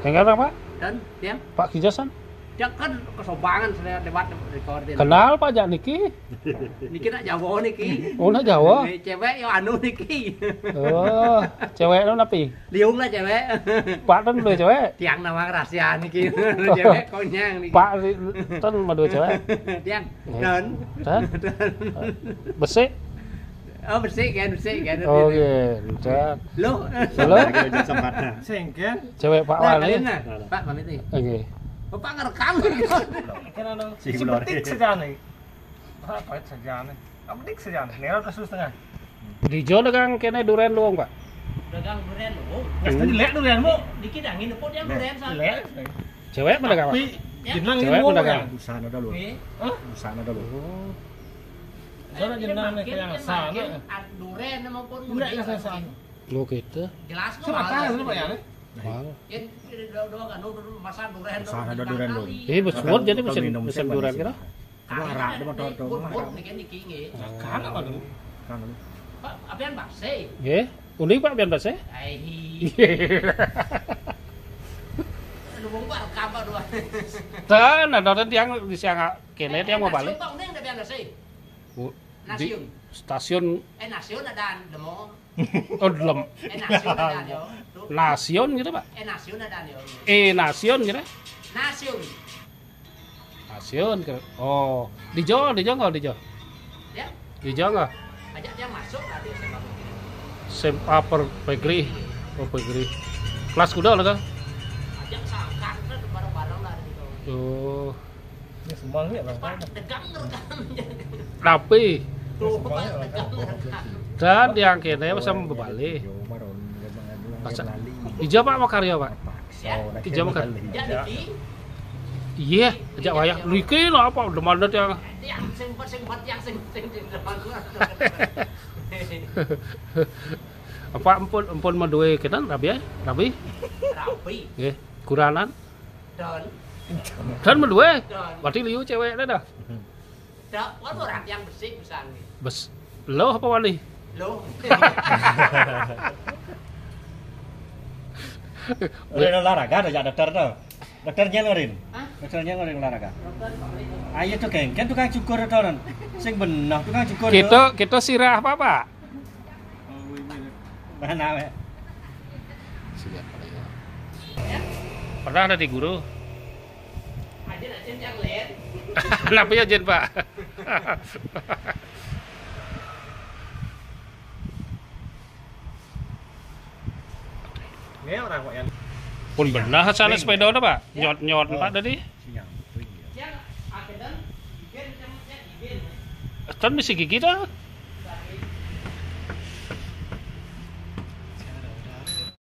Yang kan Pak? Dan tiang Pak Kijasan? dia kan kesobangan saya debat recording. Kenal Pak Jak niki? Niki nak Jawa niki. Oh nak Jawa? Cewek yo anu niki. Oh, cewek nó napi? Liung lah cewek. Pak tan dua cewek? Tiang nama rahasia niki. Cewek konyang niki. Pak tan mà dua cewek? Tiang dan. Dan? Bersih? Oh bersih kan. Oh iya, dan. Lo. Lo? Sengken. Cewek Pak Wali? Pak pamit nih. Oke. Bapak ngerekam. Kan ano, si petik saja nih. Apa saja nih? Apa petik saja nih? Nero kasus tengah. Di Jo dagang kene duren luang Pak. Dagang duren lo. Nggak tadi lek durian mo. Dikit angin depo dia duren sa. Lek. Cewek mana dagang Pak? Tapi jenang ini Cewek mo pedagang. kan. Busana dah lu. Hah? Busana dah lu. Sana jenang nih kayak sana. Duren maupun Enggak kasih sana. Oh gitu. jelas kok. Siapa itu Pak ya? Mahal. Doa kan masa duren. Busana dah duren lu. Besmur jadi mesin duren kira. Apa arak dia motor tu. Niki niki nggih. Kan apa dulu? Kan lu. Pak, apian bakse. Nggih, unik Pak biar bahasa. Ai. Lu mau Pak rekam Pak dua. Tan, ada tiang di siang kene tiang mau balik. Pak ning apian bakse. Di stasiun Nasion ada demo. oh delem. Nasion ada yo. Nasion gitu Pak. Nasion ada yo. Nasion gitu. Nasion. Nasion. Oh, di Jo nggak di Jo? Ya, Di Jo nggak? ajak dia masuk lah dia SMA. SMA per Pegri. Oh Pegri. Kelas kuda lah kan? Ajak sangkan kan bareng-bareng lah gitu. Oh, Ini semua nih Bang. Pak, degang rekam. rapi. Tuh, Pak, degang rekam. Dan yang kene masa membalik. Yo maron Masa- lali. Ijo Pak makarya Pak. Ya, Ijo makan. ajak Diki. Iya, ajak wayang. Niki lah apa demandet yang Yang sempat yang depan gua. apa empun maduwe kenan rabi ya? Rabi? Rapi Nggih, kuranan. dan Dan maduwe. Berarti liu cewek dah. dak orang yang bersih pisan nih. Bes. Lo apa wali? Loh. Udah olahraga ada jak dokter tu. Dokternya ngorin. Hah? Dokternya ngorin olahraga. Ayo tu kan tukang cukur tu kan. Sing benah tukang cukur. Kita sirah apa Pak? Mana we? Pernah ada di guru. Aja nak yang lain. Kenapa ya Jen Pak? Ini orang Pak ya. Pun benar sana sepeda udah Pak. Nyot Pak tadi. Yang akhirnya bikin Kan mesti gigi dah.